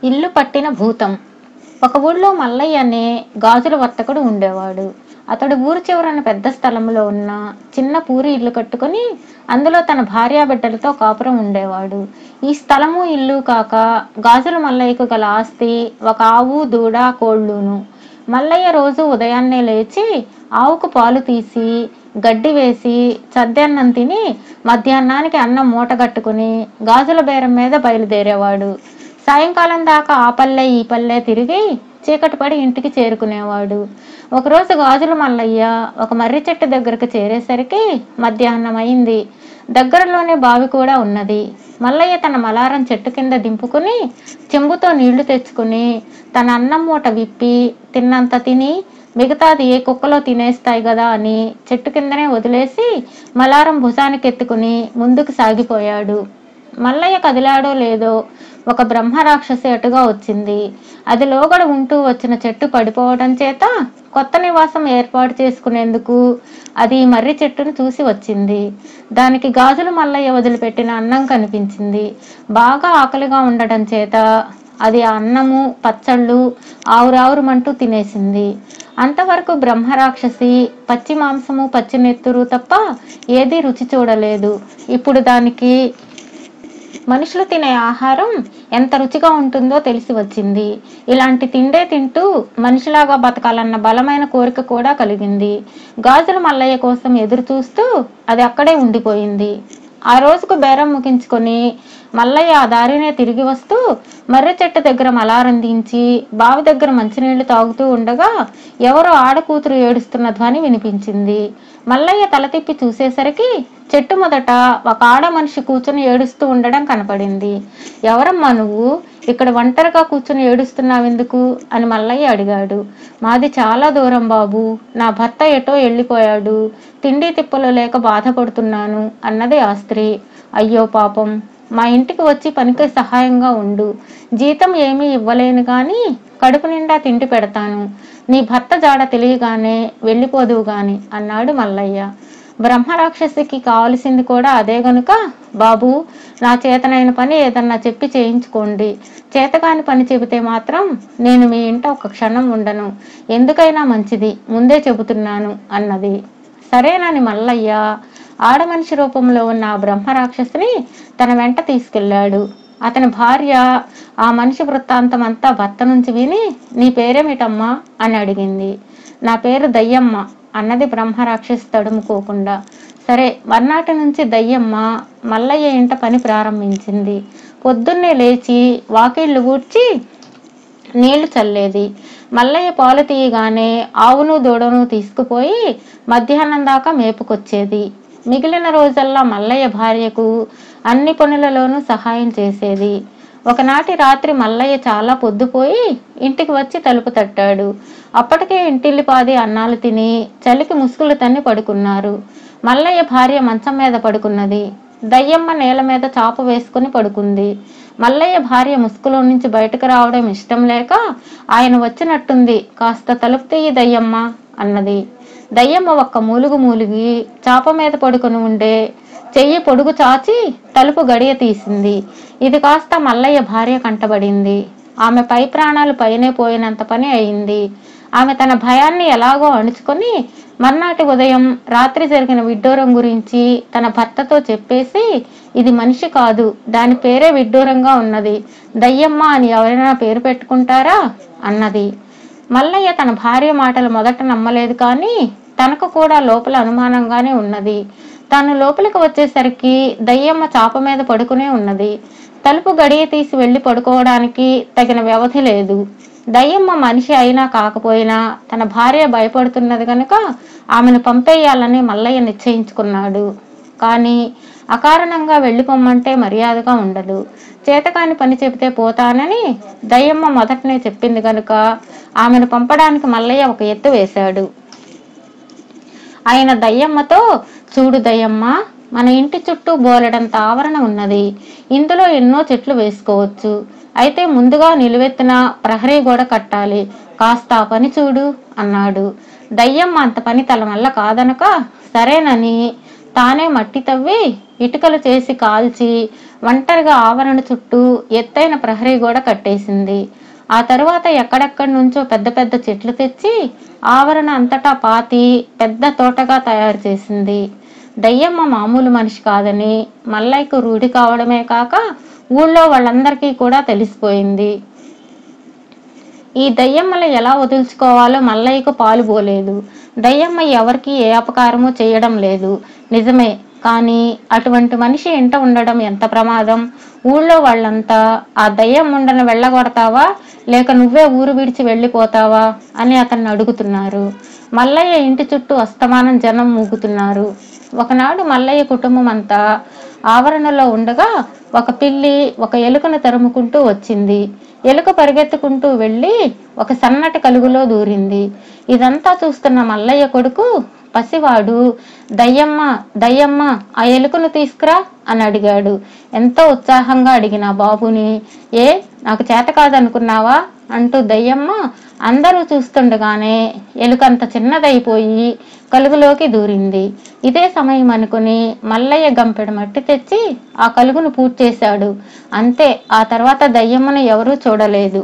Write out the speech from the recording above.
ఇల్లు పట్టిన భూతం. ఒక ఊళ్ళో మల్లయ్య అనే గాజుల వర్తకుడు ఉండేవాడు. అతడు ఊరు చివరన పెద్ద స్థలంలో ఉన్న చిన్న పూరి ఇల్లు కట్టుకుని అందులో తన భార్యాబిడ్డలతో కాపురం ఉండేవాడు. ఈ స్థలము ఇల్లు కాక గాజుల మల్లయ్యకు గల ఆస్తి ఒక ఆవు, దూడ, కోళ్ళును. మల్లయ్య రోజు ఉదయాన్నే లేచి ఆవుకు పాలు తీసి గడ్డి వేసి చద్దన్నం తిని మధ్యాహ్నానికి అన్నం మూటగట్టుకుని గాజుల బేరం మీద బయలుదేరేవాడు. సాయంకాలం దాకా ఆ పల్లె ఈ పల్లె తిరిగి చీకటి పడి ఇంటికి చేరుకునేవాడు. ఒకరోజు గాజుల మల్లయ్య ఒక మర్రి చెట్టు దగ్గరకు చేరేసరికి మధ్యాహ్నం అయింది. దగ్గరలోనే బావి కూడా ఉన్నది. మల్లయ్య తన మలారం చెట్టు కింద దింపుకుని చెంబుతో నీళ్లు తెచ్చుకుని తన అన్నం మూట విప్పి తిన్నంత తిని మిగతాది ఏ కుక్కలో తినేస్తాయి కదా అని చెట్టు కిందనే వదిలేసి మలారం భుజానికి ఎత్తుకుని ముందుకు సాగిపోయాడు. మల్లయ్య కదిలాడో లేదో ఒక బ్రహ్మరాక్షసి అటుగా వచ్చింది. అది లోగడ ఉంటూ వచ్చిన చెట్టు పడిపోవడం చేత కొత్త నివాసం ఏర్పాటు చేసుకునేందుకు అది మర్రి చెట్టును చూసి వచ్చింది. దానికి గాజులు మల్లయ్య వదిలిపెట్టిన అన్నం కనిపించింది. బాగా ఆకలిగా ఉండటం చేత అది ఆ అన్నము పచ్చళ్ళు ఆవురావురమంటూ తినేసింది. అంతవరకు బ్రహ్మరాక్షసి పచ్చి మాంసము పచ్చి నెత్తురు తప్ప ఏదీ రుచి చూడలేదు. ఇప్పుడు దానికి మనుషులు తినే ఆహారం ఎంత రుచిగా ఉంటుందో తెలిసి వచ్చింది. ఇలాంటి తిండే తింటూ మనిషిలాగా బతకాలన్న బలమైన కోరిక కూడా కలిగింది. గాజుల మల్లయ్య కోసం ఎదురు చూస్తూ అది అక్కడే ఉండిపోయింది. ఆ రోజుకు బేరం ముగించుకొని మల్లయ్య ఆ దారినే తిరిగి వస్తూ మర్రి చెట్టు దగ్గర మలారం దించి బావి దగ్గర మంచినీళ్లు తాగుతూ ఉండగా ఎవరో ఆడకూతురు ఏడుస్తున్న ధ్వని వినిపించింది. మల్లయ్య తల తిప్పి చూసేసరికి చెట్టు మొదట ఒక ఆడ మనిషి కూర్చుని ఏడుస్తూ ఉండడం కనపడింది. ఎవరమ్మా నువ్వు? ఇక్కడ ఒంటరిగా కూర్చుని ఏడుస్తున్నావెందుకు అని మల్లయ్య అడిగాడు. మాది చాలా దూరం బాబు, నా భర్త ఎటో వెళ్ళిపోయాడు, తిండి తిప్పలు లేక బాధపడుతున్నాను అన్నది ఆ స్త్రీ. అయ్యో పాపం, మా ఇంటికి వచ్చి పనికి సహాయంగా ఉండు. జీతం ఏమీ ఇవ్వలేను గాని కడుపు నిండా తిండి పెడతాను. నీ భర్త జాడ తెలియగానే వెళ్ళిపోదువు గాని అన్నాడు మల్లయ్య. బ్రహ్మరాక్షసికి కావలసింది కూడా అదే గనుక, బాబు నా చేతనైన పని ఏదన్నా చెప్పి చేయించుకోండి. చేతకాని పని చెబితే మాత్రం నేను మీ ఇంట ఒక క్షణం ఉండను. ఎందుకైనా మంచిది ముందే చెబుతున్నాను అన్నది. సరేనని మల్లయ్య ఆడమనిషి రూపంలో ఉన్న ఆ బ్రహ్మరాక్షసిని తన వెంట తీసుకెళ్లాడు. అతని భార్య ఆ మనిషి వృత్తాంతం అంతా భర్త నుంచి విని నీ పేరేమిటమ్మా అని అడిగింది. నా పేరు దయ్యమ్మ అన్నది బ్రహ్మరాక్షసి తడుముకోకుండా. సరే, మర్నాటి నుంచి దయ్యమ్మ మల్లయ్య ఇంట పని ప్రారంభించింది. పొద్దున్నే లేచి వాకిళ్లు ఊడ్చి నీళ్లు చల్లేది. మల్లయ్య పాలు తీయగానే ఆవును దూడను తీసుకుపోయి మధ్యాహ్నం దాకా మేపుకొచ్చేది. మిగిలిన రోజల్లా మల్లయ్య భార్యకు అన్ని పనులలోనూ సహాయం చేసేది. ఒకనాటి రాత్రి మల్లయ్య చాలా పొద్దుపోయి ఇంటికి వచ్చి తలుపు తట్టాడు. అప్పటికే ఇంటిల్లిపాది అన్నాలు తిని చలికి ముసుగులు తన్ని పడుకున్నారు. మల్లయ్య భార్య మంచం మీద పడుకున్నది. దయ్యమ్మ నేల మీద చాప వేసుకుని పడుకుంది. మల్లయ్య భార్య ముసుగులో నుంచి బయటకు రావడం ఇష్టం లేక ఆయన వచ్చినట్టుంది, కాస్త తలుపు తీయి దయ్యమ్మ అన్నది. దయ్యమ్మ ఒక్క మూలుగు మూలిగి చాప మీద పడుకుని ఉండే చెయ్యి పొడుగు చాచి తలుపు గడియ తీసింది. ఇది కాస్త మల్లయ్య భార్య కంటబడింది. ఆమె పై ప్రాణాలు పైనే పోయినంత పని అయింది. ఆమె తన భయాన్ని ఎలాగో అణుచుకొని మర్నాటి ఉదయం రాత్రి జరిగిన విడ్డూరం గురించి తన భర్తతో చెప్పేసి, ఇది మనిషి కాదు, దాని పేరే విడ్డూరంగా ఉన్నది, దయ్యమ్మ అని ఎవరైనా పేరు పెట్టుకుంటారా అన్నది. మల్లయ్య తన భార్య మాటలు మొదట నమ్మలేదు, కానీ తనకు కూడా లోపల అనుమానంగానే ఉన్నది. తాను లోపలికి వచ్చేసరికి దయ్యమ్మ చాప మీద పడుకునే ఉన్నది. తలుపు గడియ తీసి వెళ్లి పడుకోవడానికి తగిన వ్యవధి లేదు. దయ్యమ్మ మనిషి అయినా కాకపోయినా తన భార్య భయపడుతున్నది కనుక ఆమెను పంపేయాలని మల్లయ్య నిశ్చయించుకున్నాడు. కానీ అకారణంగా వెళ్ళిపోమ్మంటే మర్యాదగా ఉండదు. చేతకాని పని చెబితే పోతానని దయ్యమ్మ మొదటనే చెప్పింది కనుక ఆమెను పంపడానికి మల్లయ్య ఒక ఎత్తు వేశాడు. ఆయన దయ్యమ్మతో, చూడు దయ్యమ్మ, మన ఇంటి చుట్టూ బోలెడంత ఆవరణ ఉన్నది. ఇందులో ఎన్నో చెట్లు వేసుకోవచ్చు. అయితే ముందుగా నిలువెత్తిన ప్రహరీ గోడ కట్టాలి. కాస్త ఆ పని చూడు అన్నాడు. దయ్యమ్మ అంత పని తల వల్ల కాదనక సరేనని తానే మట్టి తవ్వి ఇటుకలు చేసి కాల్చి ఒంటరిగా ఆవరణ చుట్టూ ఎత్తైన ప్రహరీ గోడ కట్టేసింది. ఆ తరువాత ఎక్కడెక్కడి నుంచో పెద్ద పెద్ద చెట్లు తెచ్చి ఆవరణ అంతటా పాతి పెద్ద తోటగా తయారు చేసింది. దయ్యమ్మ మామూలు మనిషి కాదని మల్లయ్యకు రూఢి కావడమే కాక ఊళ్ళో వాళ్ళందరికీ కూడా తెలిసిపోయింది. ఈ దయ్యమ్మలు ఎలా వదులుచుకోవాలో మల్లయ్యకు పాలు పోలేదు. దయ్యమ్మ ఎవరికి ఏ అపకారము చేయడం లేదు నిజమే, కానీ అటువంటి మనిషి ఇంట ఉండడం ఎంత ప్రమాదం. ఊళ్ళో వాళ్ళంతా ఆ దయ్యం ఉండను వెళ్ళగొడతావా లేక నువ్వే ఊరు విడిచి వెళ్ళిపోతావా అని అతన్ని అడుగుతున్నారు. మల్లయ్య ఇంటి చుట్టూ అస్తమానం జనం మూగుతున్నారు. ఒకనాడు మల్లయ్య కుటుంబం అంతా ఆవరణలో ఉండగా ఒక పిల్లి ఒక ఎలుకను తరుముకుంటూ వచ్చింది. ఎలుక పరిగెత్తుకుంటూ వెళ్ళి ఒక సన్నటి కలుగులో దూరింది. ఇదంతా చూస్తున్న మల్లయ్య కొడుకు పసివాడు దయ్యమ్మ దయ్యమ్మ ఆ ఎలుకను తీసుకురా అని అడిగాడు. ఎంతో ఉత్సాహంగా అడిగిన బాబుని, ఏ నాకు చేత కాదనుకున్నావా అంటూ దయ్యమ్మ అందరూ చూస్తుండగానే ఎలుకంత చిన్నదైపోయి కలుగులోకి దూరింది. ఇదే సమయం అనుకుని మల్లయ్య గంపెడు మట్టి తెచ్చి ఆ కలుగును పూడ్చేశాడు. అంతే, ఆ తర్వాత దయ్యమ్మను ఎవరూ చూడలేదు.